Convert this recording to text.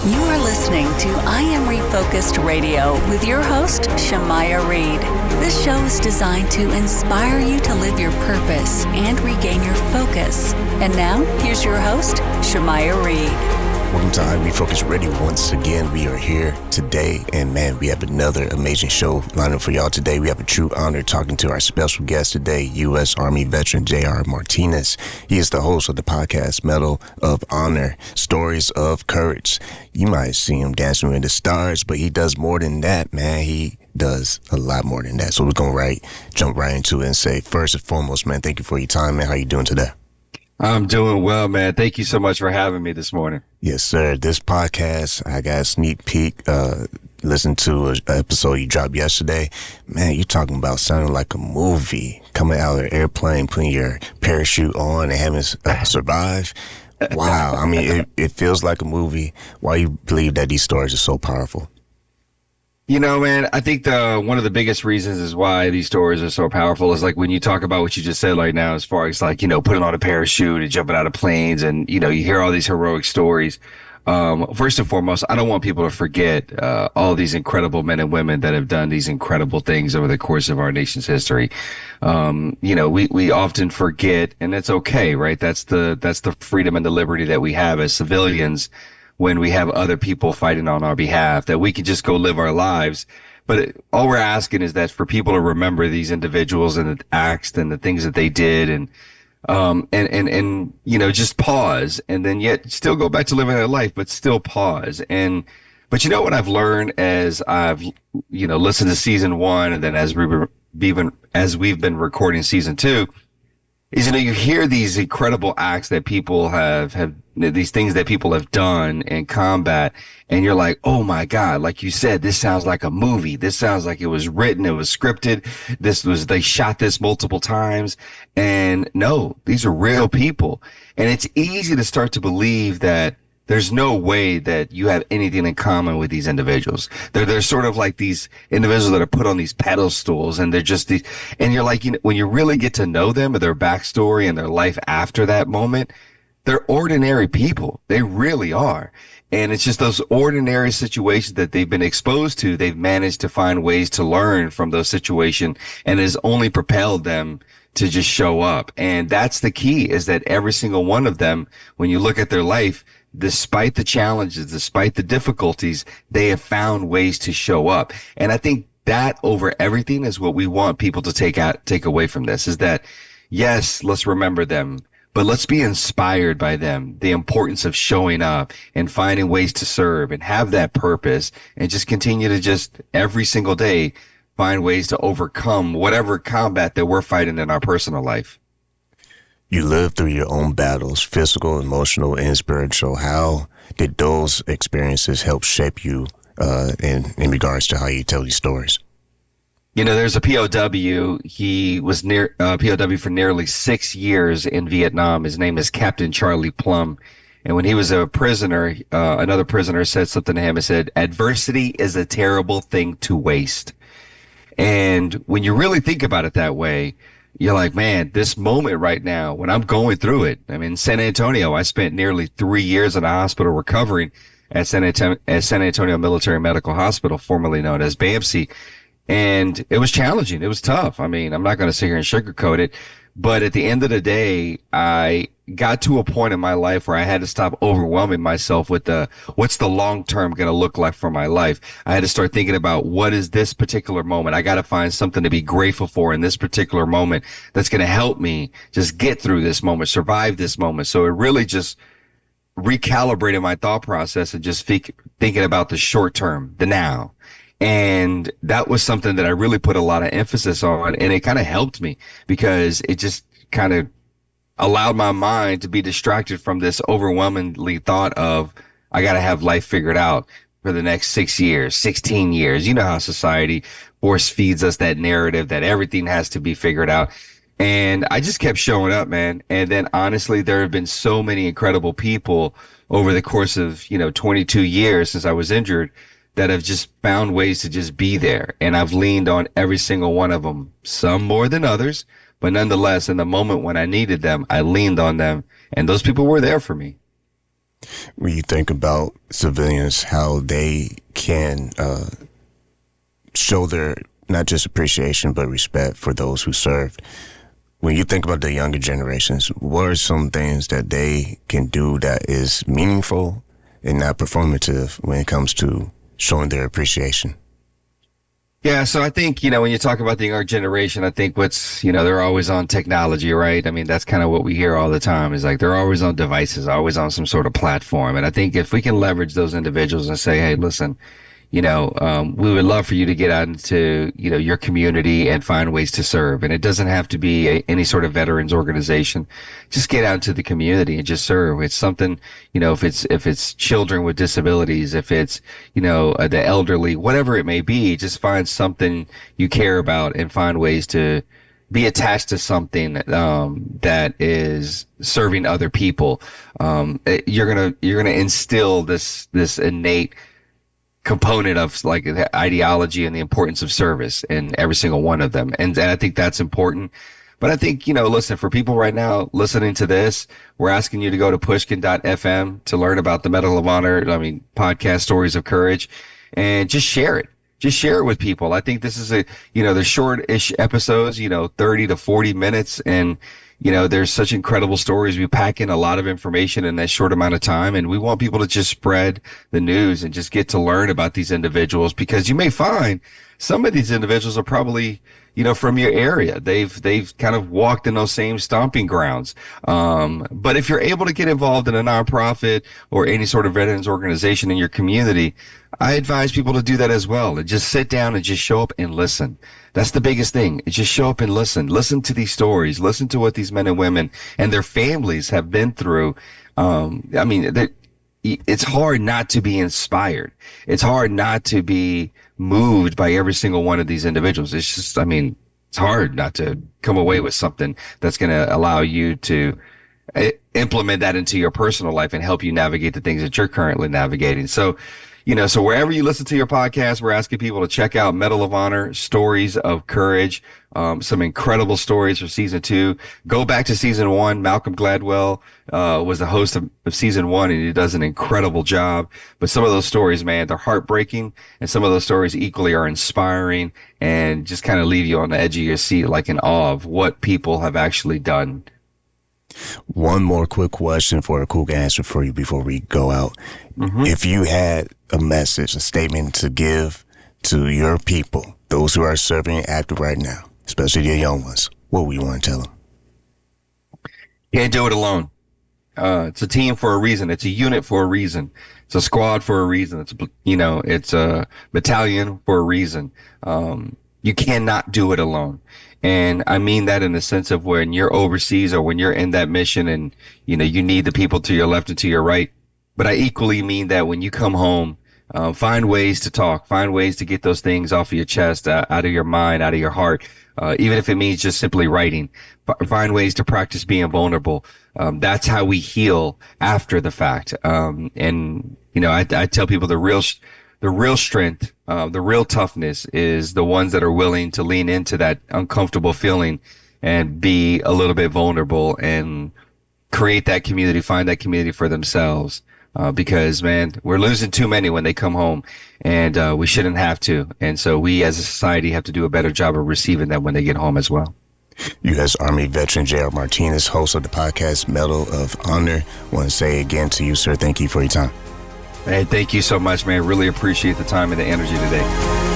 You are listening to I Am Refocused Radio with your host, Shamaya Reed. This show is designed to inspire you to live your purpose and regain your focus. And now, here's your host, Shamaya Reed. Welcome to I Am Refocused Radio. Once again, we are here today, and man, we have another amazing show lined up for y'all today. We have a true honor talking to our special guest today, U.S. Army veteran J.R. Martinez. He is the host of the podcast Medal of Honor, Stories of Courage. You might see him dancing with the stars, but he does more than that, man. He does a lot more than that. So we're going to jump right into it and say, first and foremost, man, thank you for your time, man. How you doing today? I'm doing well, man. Thank you so much for having me this morning. Yes, sir. This podcast, I got a sneak peek, listen to an episode you dropped yesterday. Man, you're talking about sounding like a movie, coming out of an airplane, putting your parachute on and having survive. Wow. I mean, it feels like a movie. Why you believe that these stories are so powerful? You know, man, I think one of the biggest reasons is why these stories are so powerful is like when you talk about what you just said right now, as far as like, you know, putting on a parachute and jumping out of planes and, you know, you hear all these heroic stories. First and foremost, I don't want people to forget all these incredible men and women that have done these incredible things over the course of our nation's history. You know, we often forget, and it's okay, right? That's the freedom and the liberty that we have as civilians when we have other people fighting on our behalf, that we can just go live our lives. But all we're asking is that for people to remember these individuals and the acts and the things that they did and you know, just pause and then yet still go back to living their life, but still pause. But you know what I've learned as I've, you know, listened to season 1 and then as we've been recording season 2, is, you know, you hear these incredible acts that people have these things that people have done in combat, and you're like, oh my God, like you said, this sounds like a movie. This sounds like it was written, it was scripted. They shot this multiple times. And no, these are real people. And it's easy to start to believe that there's no way that you have anything in common with these individuals. They're sort of like these individuals that are put on these pedestals, and they're just these, and you're like, you know, when you really get to know them and their backstory and their life after that moment, they're ordinary people. They really are. And it's just those ordinary situations that they've been exposed to. They've managed to find ways to learn from those situations, and it has only propelled them to just show up. And that's the key, is that every single one of them, when you look at their life, despite the challenges, despite the difficulties, they have found ways to show up. And I think that over everything is what we want people to take away from this, is that, yes, let's remember them, but let's be inspired by them, the importance of showing up and finding ways to serve and have that purpose, and just continue to just every single day find ways to overcome whatever combat that we're fighting in our personal life. You lived through your own battles, physical, emotional, and spiritual. How did those experiences help shape you in regards to how you tell these stories? You know, there's a POW. He was POW for nearly 6 years in Vietnam. His name is Captain Charlie Plum. And when he was a prisoner, another prisoner said something to him and said, "Adversity is a terrible thing to waste." And when you really think about it that way, you're like, man, this moment right now, when I'm going through it, I mean, San Antonio, I spent nearly 3 years in a hospital recovering at San Antonio Military Medical Hospital, formerly known as BAMC. And it was challenging. It was tough. I mean, I'm not going to sit here and sugarcoat it. But at the end of the day, I got to a point in my life where I had to stop overwhelming myself with what's the long term going to look like for my life. I had to start thinking about, what is this particular moment? I got to find something to be grateful for in this particular moment that's going to help me just get through this moment, survive this moment. So it really just recalibrated my thought process and just thinking about the short term, the now. And that was something that I really put a lot of emphasis on, and it kind of helped me because it just kind of allowed my mind to be distracted from this overwhelmingly thought of, I got to have life figured out for the next 6 years, 16 years. You know how society force feeds us that narrative that everything has to be figured out. And I just kept showing up, man. And then honestly, there have been so many incredible people over the course of, 22 years since I was injured that have just found ways to just be there. And I've leaned on every single one of them, some more than others, but nonetheless, in the moment when I needed them, I leaned on them, and those people were there for me. when you think about civilians, how they can show their not just appreciation but respect for those who served. When you think about the younger generations, what are some things that they can do that is meaningful and not performative when it comes to showing their appreciation? Yeah, so I think, when you talk about the younger generation, I think they're always on technology, right? I mean, that's kind of what we hear all the time is like they're always on devices, always on some sort of platform. And I think if we can leverage those individuals and say, hey, listen, we would love for you to get out into, your community and find ways to serve. And it doesn't have to be any sort of veterans organization. Just get out into the community and just serve. It's something, if it's children with disabilities, if it's, the elderly, whatever it may be, just find something you care about and find ways to be attached to something, that is serving other people. You're going to instill this innate component of like the ideology and the importance of service in every single one of them. And I think that's important. But I think, listen, for people right now listening to this, we're asking you to go to pushkin.fm to learn about the Medal of Honor, podcast Stories of Courage, and just share it. Just share it with people. I think this is they're short-ish episodes, 30 to 40 minutes. And, there's such incredible stories. We pack in a lot of information in that short amount of time. And we want people to just spread the news and just get to learn about these individuals, because you may find some of these individuals are probably, from your area. They've kind of walked in those same stomping grounds. But if you're able to get involved in a nonprofit or any sort of veterans organization in your community, I advise people to do that as well, and just sit down and just show up and listen. That's the biggest thing. Just show up and listen. Listen to these stories. Listen to what these men and women and their families have been through. It's hard not to be inspired. It's hard not to be moved by every single one of these individuals. It's just, it's hard not to come away with something that's going to allow you to implement that into your personal life and help you navigate the things that you're currently navigating. So, so wherever you listen to your podcast, we're asking people to check out Medal of Honor, Stories of Courage, some incredible stories for season 2. Go back to season 1. Malcolm Gladwell was the host of season 1, and he does an incredible job. But some of those stories, man, they're heartbreaking, and some of those stories equally are inspiring and just kind of leave you on the edge of your seat, like in awe of what people have actually done. One more quick question for a quick answer for you before we go out. Mm-hmm. If you had a message, a statement to give to your people, those who are serving active right now, especially your young ones, what would you want to tell them? Can't do it alone. It's a team for a reason. It's a unit for a reason. It's a squad for a reason. It's a battalion for a reason. You cannot do it alone. And I mean that in the sense of when you're overseas or when you're in that mission and, you need the people to your left and to your right. But I equally mean that when you come home, find ways to talk, find ways to get those things off of your chest, out of your mind, out of your heart. Even if it means just simply writing, find ways to practice being vulnerable. That's how we heal after the fact. I tell people the real strength, the real toughness is the ones that are willing to lean into that uncomfortable feeling and be a little bit vulnerable and create that community, find that community for themselves. Because, man, we're losing too many when they come home, and we shouldn't have to. And so we as a society have to do a better job of receiving them when they get home as well. U.S. Army veteran J.R. Martinez, host of the podcast Medal of Honor. I want to say again to you, sir, thank you for your time. Hey, thank you so much, man. Really appreciate the time and the energy today.